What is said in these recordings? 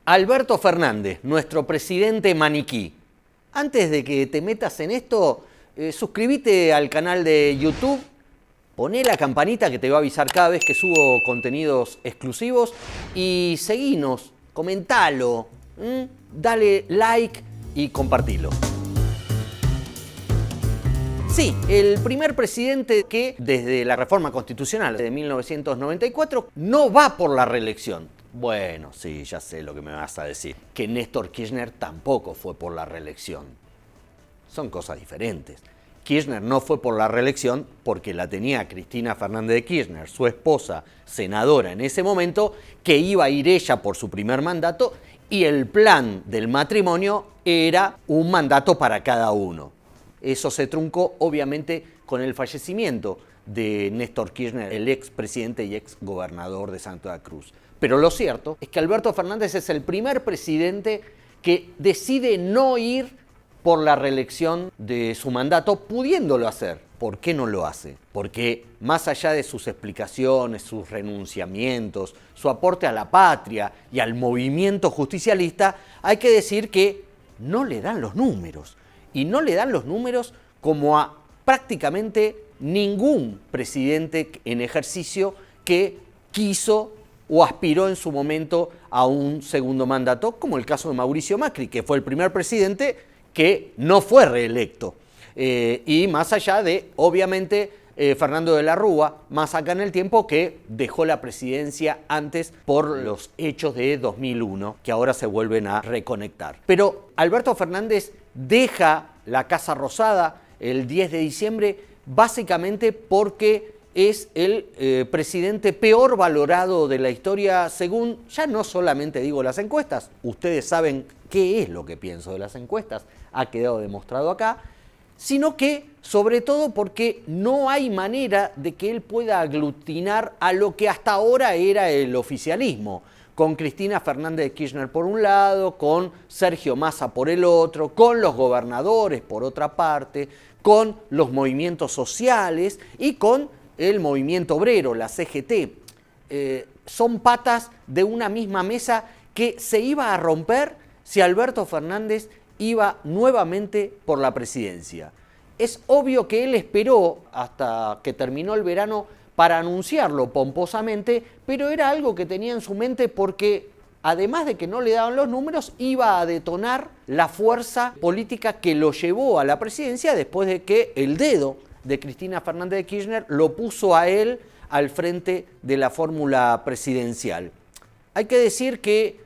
Alberto Fernández, nuestro presidente maniquí. Antes de que te metas en esto, suscríbete al canal de YouTube, poné la campanita que te va a avisar cada vez que subo contenidos exclusivos y seguinos, comentalo, dale like y compartilo. Sí, el primer presidente que desde la reforma constitucional de 1994 no va por la reelección. Bueno, sí, ya sé lo que me vas a decir. Que Néstor Kirchner tampoco fue por la reelección. Son cosas diferentes. Kirchner no fue por la reelección porque la tenía Cristina Fernández de Kirchner, su esposa, senadora en ese momento, que iba a ir ella por su primer mandato y el plan del matrimonio era un mandato para cada uno. Eso se truncó obviamente con el fallecimiento de Néstor Kirchner, el expresidente y exgobernador de Santa Cruz. Pero lo cierto es que Alberto Fernández es el primer presidente que decide no ir por la reelección de su mandato, pudiéndolo hacer. ¿Por qué no lo hace? Porque más allá de sus explicaciones, sus renunciamientos, su aporte a la patria y al movimiento justicialista, hay que decir que no le dan los números. Y no le dan los números como a prácticamente ningún presidente en ejercicio que quiso o aspiró en su momento a un segundo mandato, como el caso de Mauricio Macri, que fue el primer presidente que no fue reelecto. Y más allá de, obviamente, Fernando de la Rúa, más acá en el tiempo, que dejó la presidencia antes por los hechos de 2001, que ahora se vuelven a reconectar. Pero Alberto Fernández deja la Casa Rosada el 10 de diciembre básicamente porque es el presidente peor valorado de la historia según, ya no solamente digo las encuestas, ustedes saben qué es lo que pienso de las encuestas, ha quedado demostrado acá, sino que sobre todo porque no hay manera de que él pueda aglutinar a lo que hasta ahora era el oficialismo, con Cristina Fernández de Kirchner por un lado, con Sergio Massa por el otro, con los gobernadores por otra parte, con los movimientos sociales y con el movimiento obrero, la CGT. Son patas de una misma mesa que se iba a romper si Alberto Fernández iba nuevamente por la presidencia. Es obvio que él esperó hasta que terminó el verano para anunciarlo pomposamente, pero era algo que tenía en su mente porque, además de que no le daban los números, iba a detonar la fuerza política que lo llevó a la presidencia después de que el dedo de Cristina Fernández de Kirchner lo puso a él al frente de la fórmula presidencial. Hay que decir que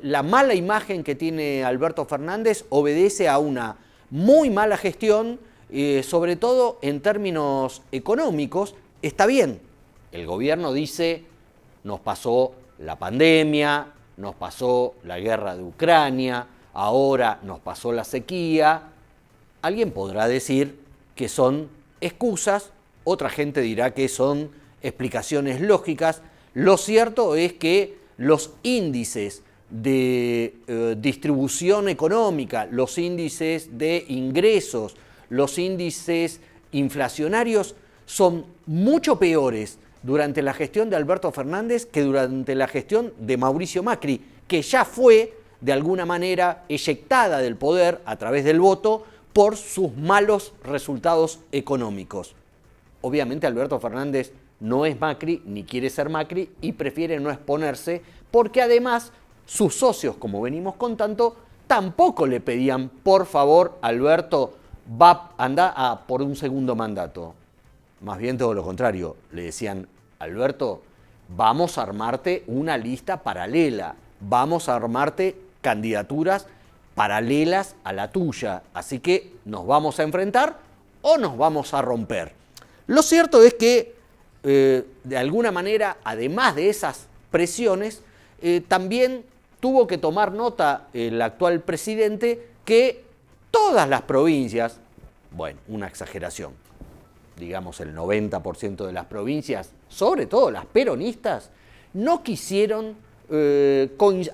la mala imagen que tiene Alberto Fernández obedece a una muy mala gestión, sobre todo en términos económicos. Está bien, el gobierno dice, nos pasó la pandemia, nos pasó la guerra de Ucrania, ahora nos pasó la sequía. Alguien podrá decir que son excusas, otra gente dirá que son explicaciones lógicas. Lo cierto es que los índices de distribución económica, los índices de ingresos, los índices inflacionarios son mucho peores durante la gestión de Alberto Fernández que durante la gestión de Mauricio Macri, que ya fue de alguna manera eyectada del poder a través del voto por sus malos resultados económicos. Obviamente Alberto Fernández no es Macri ni quiere ser Macri y prefiere no exponerse porque además sus socios, como venimos contando, tampoco le pedían, por favor, Alberto, anda por un segundo mandato. Más bien todo lo contrario, le decían, Alberto, vamos a armarte una lista paralela, vamos a armarte candidaturas paralelas a la tuya, así que nos vamos a enfrentar o nos vamos a romper. Lo cierto es que, de alguna manera, además de esas presiones, también tuvo que tomar nota el actual presidente que todas las provincias, bueno, una exageración, digamos el 90% de las provincias, sobre todo las peronistas, no quisieron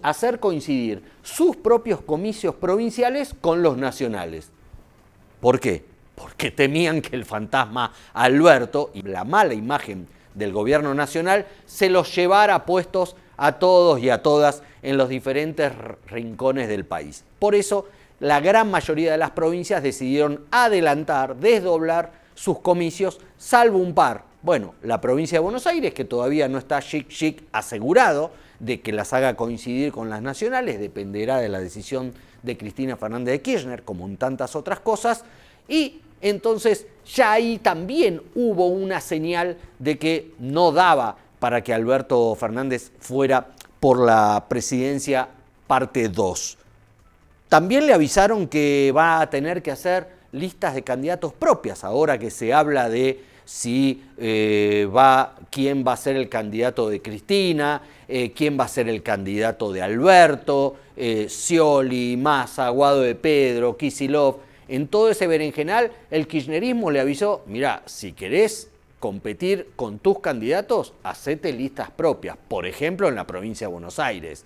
hacer coincidir sus propios comicios provinciales con los nacionales. ¿Por qué? Porque temían que el fantasma Alberto y la mala imagen del gobierno nacional se los llevara puestos a todos y a todas en los diferentes rincones del país. Por eso, la gran mayoría de las provincias decidieron adelantar, desdoblar sus comicios, salvo un par. Bueno, la provincia de Buenos Aires, que todavía no está chic asegurado de que las haga coincidir con las nacionales, dependerá de la decisión de Cristina Fernández de Kirchner, como en tantas otras cosas, y entonces ya ahí también hubo una señal de que no daba para que Alberto Fernández fuera por la presidencia parte 2. También le avisaron que va a tener que hacer listas de candidatos propias, ahora que se habla de si quién va a ser el candidato de Cristina, quién va a ser el candidato de Alberto, Scioli, Massa, Guado de Pedro, Kicillof. En todo ese berenjenal, el kirchnerismo le avisó, mirá, si querés competir con tus candidatos, hacete listas propias. Por ejemplo, en la provincia de Buenos Aires,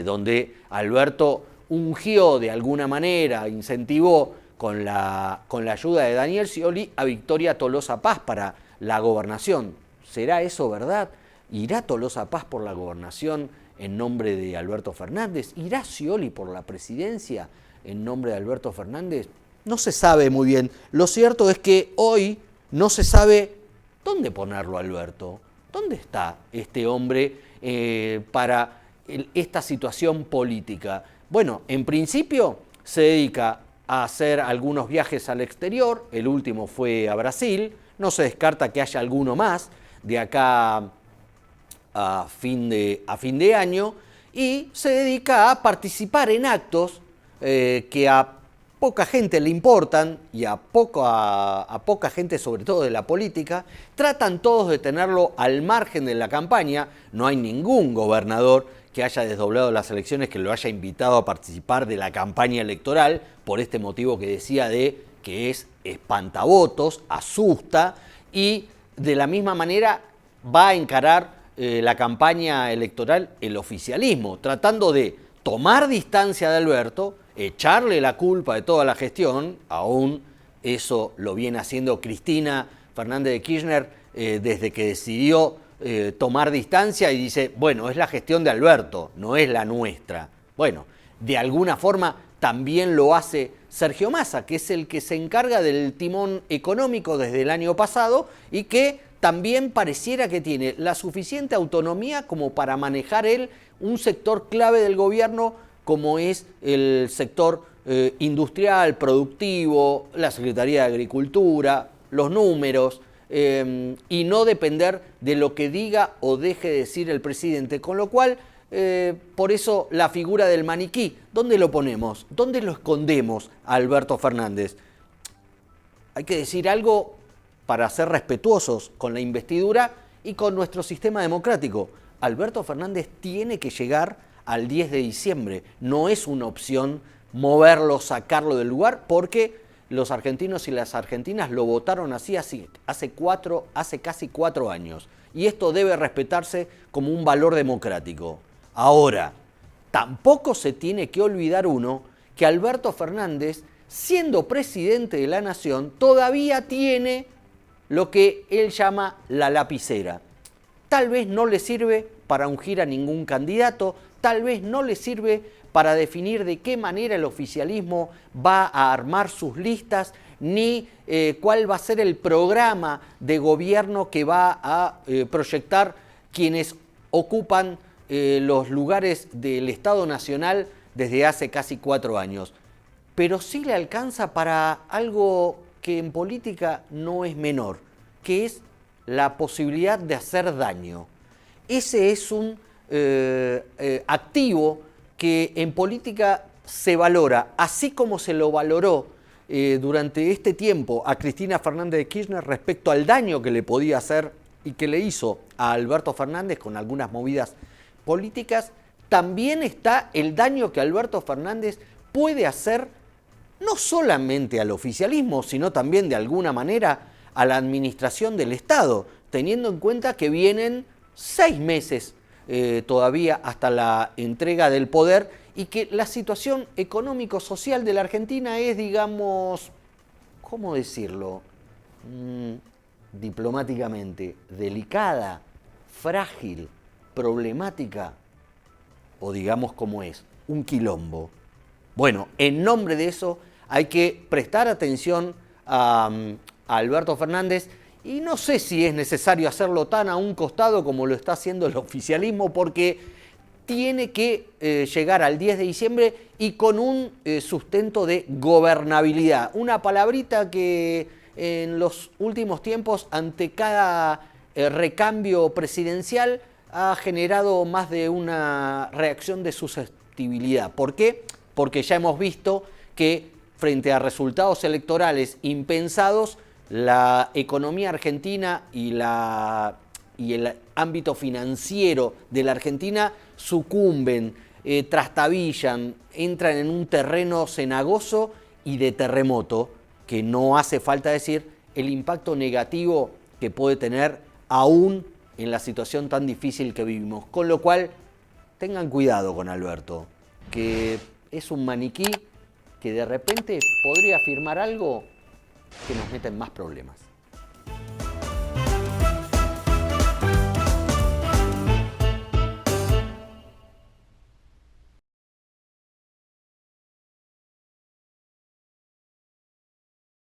donde Alberto ungió de alguna manera, incentivó con la ayuda de Daniel Scioli a Victoria Tolosa Paz para la gobernación. ¿Será eso verdad? ¿Irá Tolosa Paz por la gobernación en nombre de Alberto Fernández? ¿Irá Scioli por la presidencia en nombre de Alberto Fernández? No se sabe muy bien. Lo cierto es que hoy no se sabe dónde ponerlo a Alberto. ¿Dónde está este hombre para esta situación política? Bueno, en principio se dedica a hacer algunos viajes al exterior, el último fue a Brasil, no se descarta que haya alguno más de acá a fin de año, y se dedica a participar en actos que a poca gente le importan y a poca gente, sobre todo de la política, tratan todos de tenerlo al margen de la campaña. No hay ningún gobernador que haya desdoblado las elecciones que lo haya invitado a participar de la campaña electoral, por este motivo que decía de que es espantavotos, asusta, y de la misma manera va a encarar la campaña electoral el oficialismo, tratando de tomar distancia de Alberto, echarle la culpa de toda la gestión, aún eso lo viene haciendo Cristina Fernández de Kirchner desde que decidió tomar distancia y dice, bueno, es la gestión de Alberto, no es la nuestra. Bueno, de alguna forma también lo hace Sergio Massa, que es el que se encarga del timón económico desde el año pasado y que también pareciera que tiene la suficiente autonomía como para manejar él un sector clave del gobierno como es el sector industrial, productivo, la Secretaría de Agricultura, los números, y no depender de lo que diga o deje de decir el presidente, con lo cual, por eso la figura del maniquí, ¿dónde lo ponemos? ¿Dónde lo escondemos a Alberto Fernández? Hay que decir algo para ser respetuosos con la investidura y con nuestro sistema democrático. Alberto Fernández tiene que llegar al 10 de diciembre. No es una opción moverlo, sacarlo del lugar, porque los argentinos y las argentinas lo votaron así hace casi 4 años. Y esto debe respetarse como un valor democrático. Ahora, tampoco se tiene que olvidar uno que Alberto Fernández, siendo presidente de la Nación, todavía tiene lo que él llama la lapicera. Tal vez no le sirve para ungir a ningún candidato, tal vez no le sirve para definir de qué manera el oficialismo va a armar sus listas, ni cuál va a ser el programa de gobierno que va a proyectar quienes ocupan los lugares del Estado Nacional desde hace casi 4 años. Pero sí le alcanza para algo que en política no es menor, que es la posibilidad de hacer daño. Ese es un activo que en política se valora, así como se lo valoró durante este tiempo a Cristina Fernández de Kirchner respecto al daño que le podía hacer y que le hizo a Alberto Fernández con algunas movidas políticas. También está el daño que Alberto Fernández puede hacer no solamente al oficialismo, sino también de alguna manera a la administración del Estado, teniendo en cuenta que vienen 6 meses todavía hasta la entrega del poder y que la situación económico-social de la Argentina es, digamos, ¿cómo decirlo? Diplomáticamente, delicada, frágil, problemática, o digamos como es, un quilombo. Bueno, en nombre de eso hay que prestar atención a Alberto Fernández y no sé si es necesario hacerlo tan a un costado como lo está haciendo el oficialismo, porque tiene que llegar al 10 de diciembre y con un sustento de gobernabilidad. Una palabrita que en los últimos tiempos, ante cada recambio presidencial, ha generado más de una reacción de susceptibilidad. ¿Por qué? Porque ya hemos visto que frente a resultados electorales impensados, la economía argentina y el ámbito financiero de la Argentina sucumben, trastabillan, entran en un terreno cenagoso y de terremoto, que no hace falta decir el impacto negativo que puede tener aún en la situación tan difícil que vivimos. Con lo cual, tengan cuidado con Alberto, que es un maniquí que de repente podría afirmar algo que nos mete en más problemas.